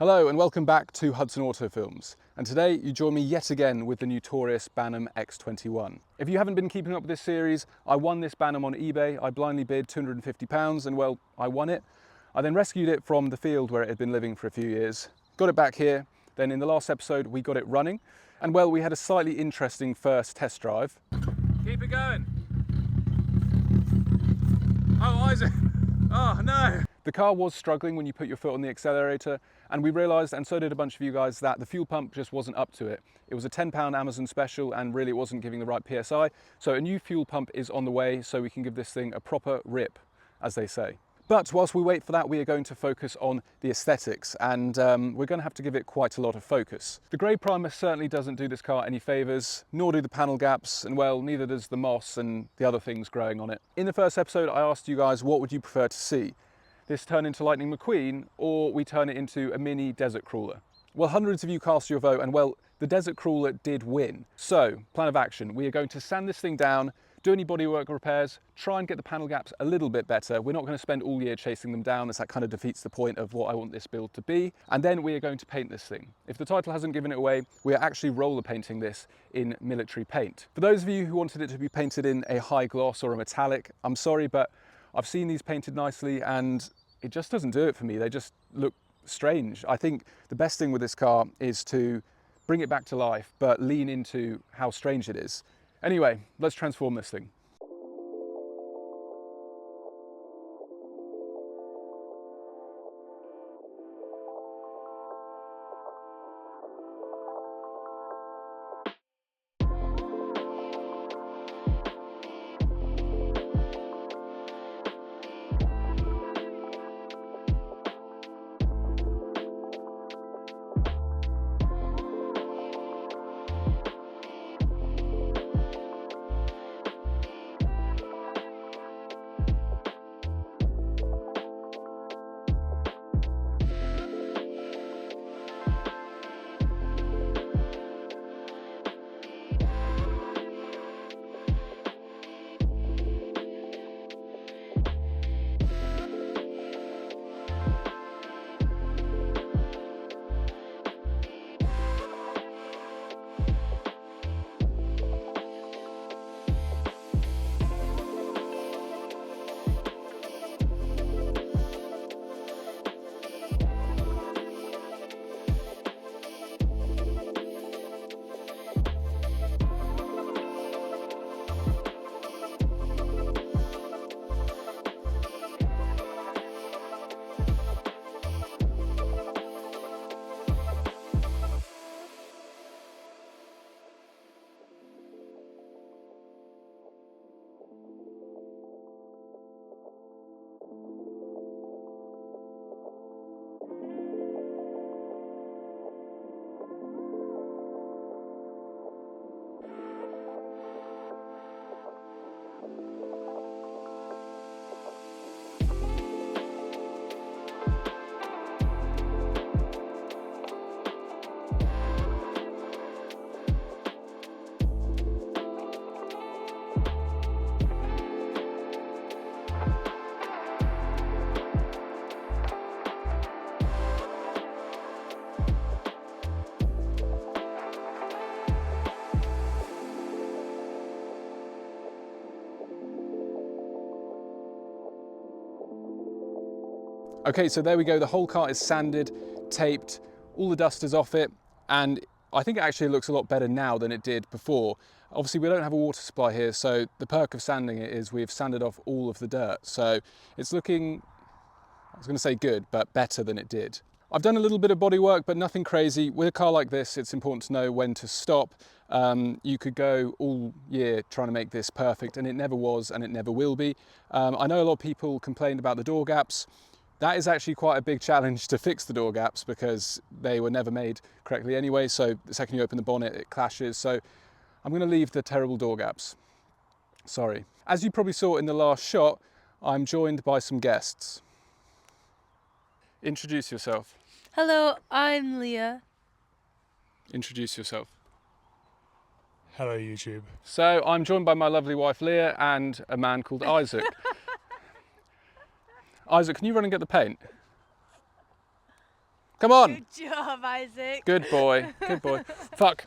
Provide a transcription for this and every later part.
Hello and welcome back to Hudson Auto Films. And today you join me yet again with the notorious Banham X21. If you haven't been keeping up with this series, I won this Banham on eBay. I blindly bid £250 and well, I won it. I then rescued it from the field where it had been living for a few years, got it back here. Then in the last episode, we got it running. And well, we had a slightly interesting first test drive. Keep it going. Oh, Isaac. Oh, no. The car was struggling when you put your foot on the accelerator, and we realised, and so did a bunch of you guys, that the fuel pump just wasn't up to it. It was a £10 Amazon special, and really it wasn't giving the right PSI. So a new fuel pump is on the way, so we can give this thing a proper rip, as they say. But whilst we wait for that, we are going to focus on the aesthetics, and we're going to have to give it quite a lot of focus. The grey primer certainly doesn't do this car any favours, nor do the panel gaps, and well, neither does the moss and the other things growing on it. In the first episode, I asked you guys, what would you prefer to see? This turn into Lightning McQueen, or we turn it into a mini desert crawler? Well, hundreds of you cast your vote, and well, the desert crawler did win. So, plan of action, we are going to sand this thing down, do any bodywork repairs, try and get the panel gaps a little bit better. We're not going to spend all year chasing them down, as that kind of defeats the point of what I want this build to be. And then we are going to paint this thing. If the title hasn't given it away, we are actually roller painting this in military paint. For those of you who wanted it to be painted in a high gloss or a metallic, I'm sorry, but I've seen these painted nicely and it just doesn't do it for me. They just look strange. I think the best thing with this car is to bring it back to life, but lean into how strange it is. Anyway, let's transform this thing. Okay, so there we go. The whole car is sanded, taped, all the dust is off it, and I think it actually looks a lot better now than it did before. Obviously, we don't have a water supply here, so the perk of sanding it is we've sanded off all of the dirt. So it's looking, I was going to say good, but better than it did. I've done a little bit of body work, but nothing crazy. With a car like this, it's important to know when to stop. You could go all year trying to make this perfect, and it never was, and it never will be. I know a lot of people complained about the door gaps. That is actually quite a big challenge to fix the door gaps because they were never made correctly anyway. So the second you open the bonnet, it clashes. So I'm going to leave the terrible door gaps. Sorry. As you probably saw in the last shot, I'm joined by some guests. Introduce yourself. Hello, I'm Leah. Introduce yourself. Hello, YouTube. So I'm joined by my lovely wife Leah and a man called Isaac. Isaac, can you run and get the paint? Come on. Good job, Isaac. Good boy, good boy. Fuck.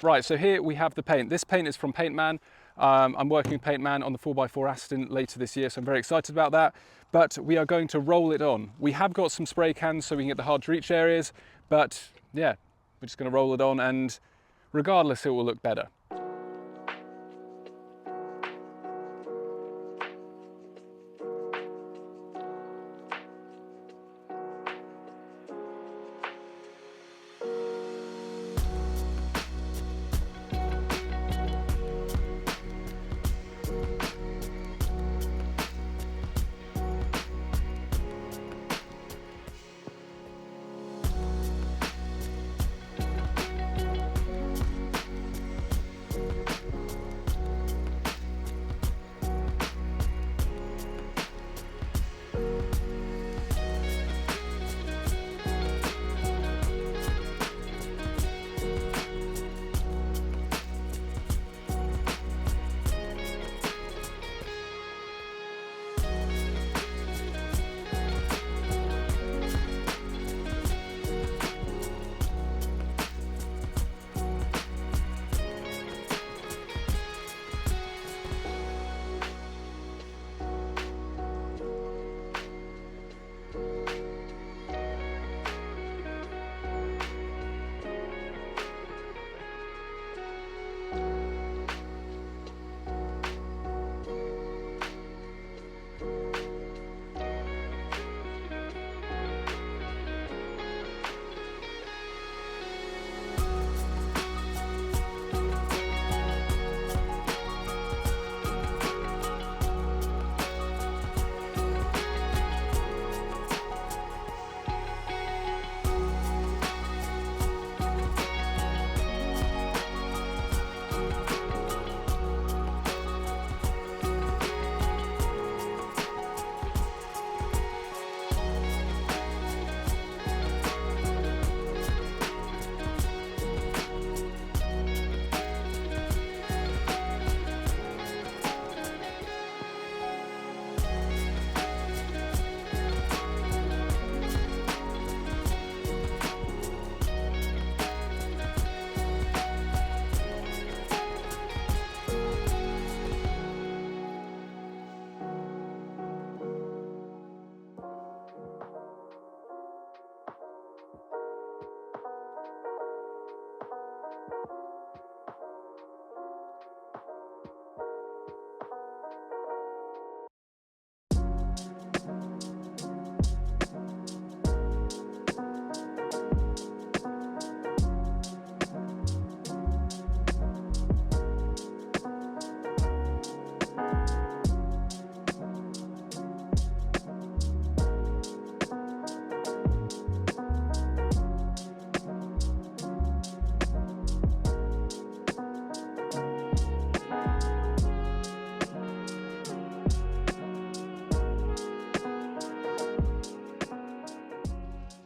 Right, so here we have the paint. This paint is from Paint Man. I'm working with Paint Man on the 4x4 Aston later this year, so I'm very excited about that. But we are going to roll it on. We have got some spray cans so we can get the hard to reach areas, but yeah, we're just going to roll it on, and regardless, it will look better.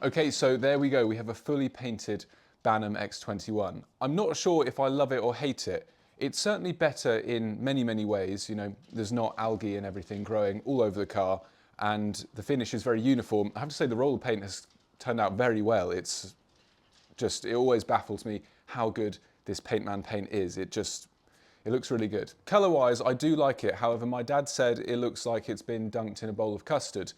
Okay, so there we go. We have a fully painted Banham X21. I'm not sure if I love it or hate it. It's certainly better in many, many ways. You know, there's not algae and everything growing all over the car, and the finish is very uniform. I have to say the roller paint has turned out very well. It's just, it always baffles me how good this Paint Man paint is. It looks really good. Color-wise, I do like it. However, my dad said it looks like it's been dunked in a bowl of custard,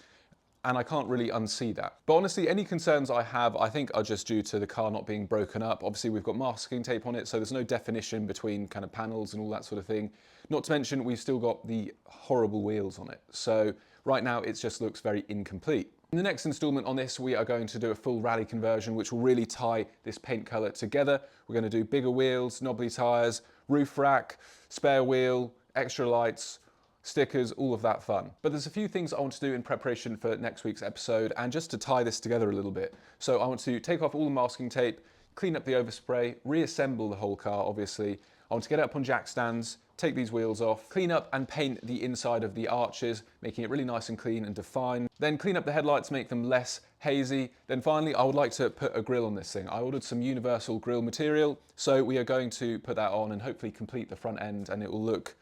and I can't really unsee that. But honestly, any concerns I have, I think are just due to the car not being broken up. Obviously, we've got masking tape on it, so there's no definition between kind of panels and all that sort of thing. Not to mention, we've still got the horrible wheels on it. So right now, it just looks very incomplete. In the next installment on this, we are going to do a full rally conversion, which will really tie this paint color together. We're going to do bigger wheels, knobbly tires, roof rack, spare wheel, extra lights, stickers, all of that fun. But there's a few things I want to do in preparation for next week's episode, and just to tie this together a little bit. So I want to take off all the masking tape, clean up the overspray, reassemble the whole car, obviously. I want to get it up on jack stands, take these wheels off, clean up and paint the inside of the arches, making it really nice and clean and defined. Then clean up the headlights, make them less hazy. Then finally, I would like to put a grille on this thing. I ordered some universal grille material, so we are going to put that on and hopefully complete the front end, and it will look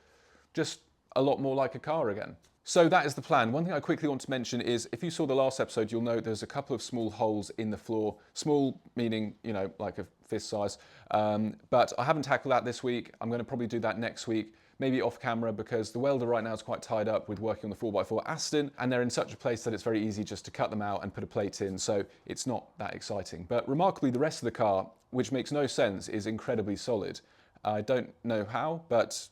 just a lot more like a car again. So that is the plan. One thing I quickly want to mention is if you saw the last episode, you'll note there's a couple of small holes in the floor. Small meaning, you know, like a fist size. But I haven't tackled that this week. I'm going to probably do that next week, maybe off camera, because the welder right now is quite tied up with working on the 4x4 Aston, and they're in such a place that it's very easy just to cut them out and put a plate in. So it's not that exciting. But remarkably, the rest of the car, which makes no sense, is incredibly solid. I don't know how, but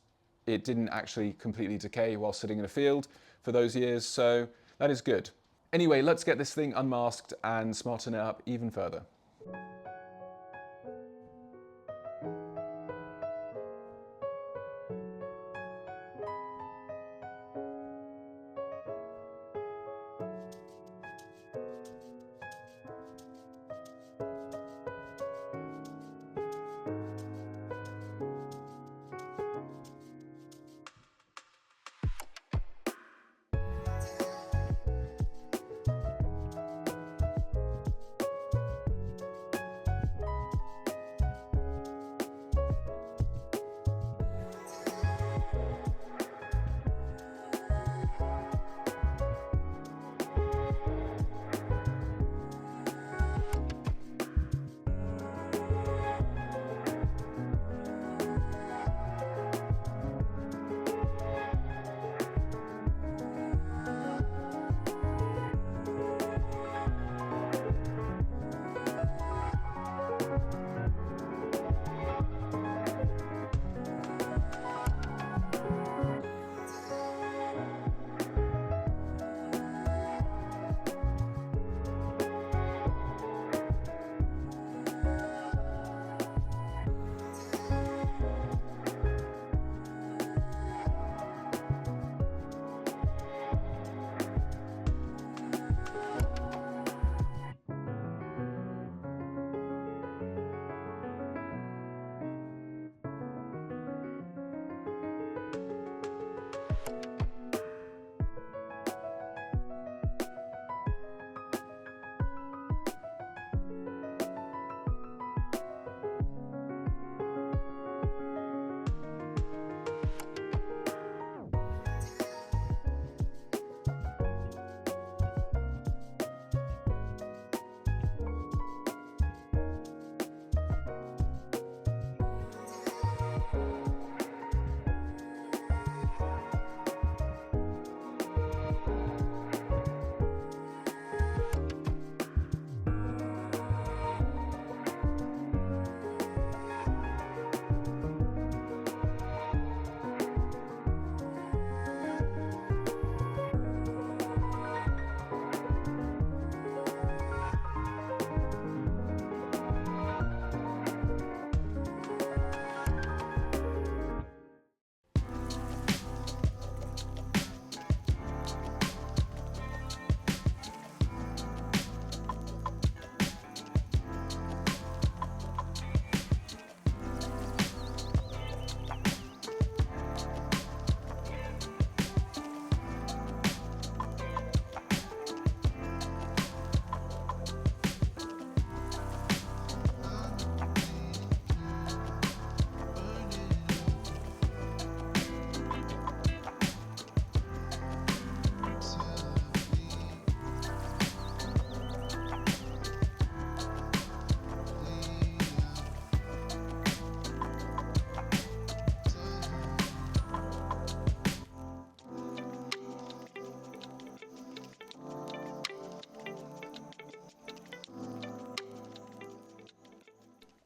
it didn't actually completely decay while sitting in a field for those years, so that is good. Anyway, let's get this thing unmasked and smarten it up even further.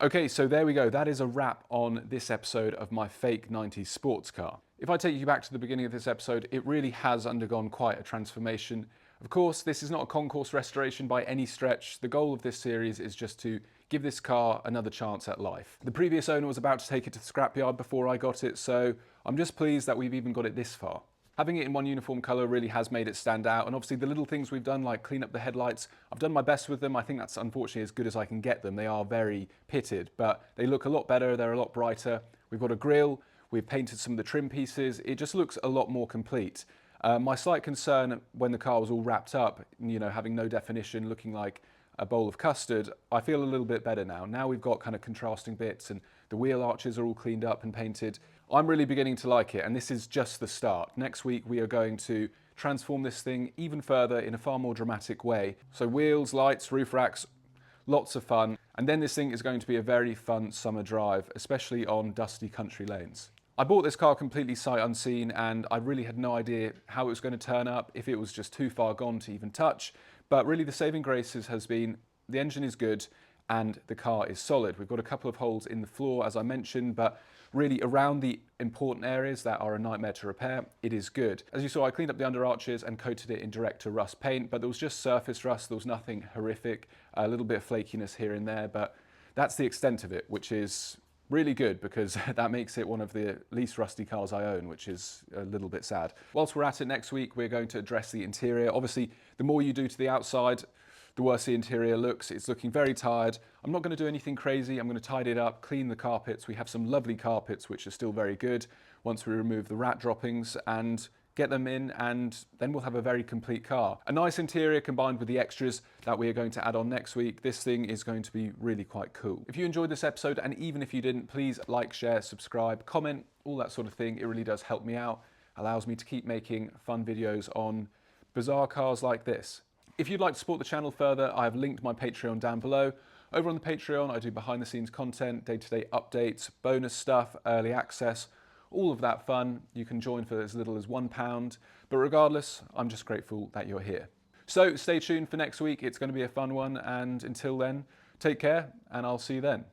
Okay, so there we go. That is a wrap on this episode of my fake 90s sports car. If I take you back to the beginning of this episode, it really has undergone quite a transformation. Of course, this is not a concourse restoration by any stretch. The goal of this series is just to give this car another chance at life. The previous owner was about to take it to the scrapyard before I got it, so I'm just pleased that we've even got it this far. Having it in one uniform colour really has made it stand out, and obviously the little things we've done, like clean up the headlights, I've done my best with them. I think that's unfortunately as good as I can get them. They are very pitted, but they look a lot better, they're a lot brighter. We've got a grille, we've painted some of the trim pieces, it just looks a lot more complete. My slight concern when the car was all wrapped up, you know, having no definition, looking like a bowl of custard, I feel a little bit better now. Now we've got kind of contrasting bits and the wheel arches are all cleaned up and painted. I'm really beginning to like it, and this is just the start. Next week we are going to transform this thing even further in a far more dramatic way. So wheels, lights, roof racks, lots of fun. And then this thing is going to be a very fun summer drive, especially on dusty country lanes. I bought this car completely sight unseen, and I really had no idea how it was going to turn up, if it was just too far gone to even touch. But really the saving graces has been the engine is good and the car is solid. We've got a couple of holes in the floor, as I mentioned, but really around the important areas that are a nightmare to repair, it is good. As you saw, I cleaned up the under arches and coated it in direct to rust paint, but there was just surface rust. There was nothing horrific, a little bit of flakiness here and there, but that's the extent of it, which is really good because that makes it one of the least rusty cars I own, which is a little bit sad. Whilst we're at it, next week we're going to address the interior. Obviously, the more you do to the outside, the worse the interior looks. It's looking very tired. I'm not going to do anything crazy. I'm going to tidy it up, clean the carpets. We have some lovely carpets which are still very good once we remove the rat droppings, and get them in, and then we'll have a very complete car. A nice interior combined with the extras that we are going to add on next week. This thing is going to be really quite cool. If you enjoyed this episode, and even if you didn't, please like, share, subscribe, comment, all that sort of thing. It really does help me out, allows me to keep making fun videos on bizarre cars like this. If you'd like to support the channel further, I have linked my Patreon down below. Over on the Patreon, I do behind the scenes content, day-to-day updates, bonus stuff, early access, all of that fun. You can join for as little as £1, but regardless, I'm just grateful that you're here. So stay tuned for next week. It's going to be a fun one, and until then, take care, and I'll see you then.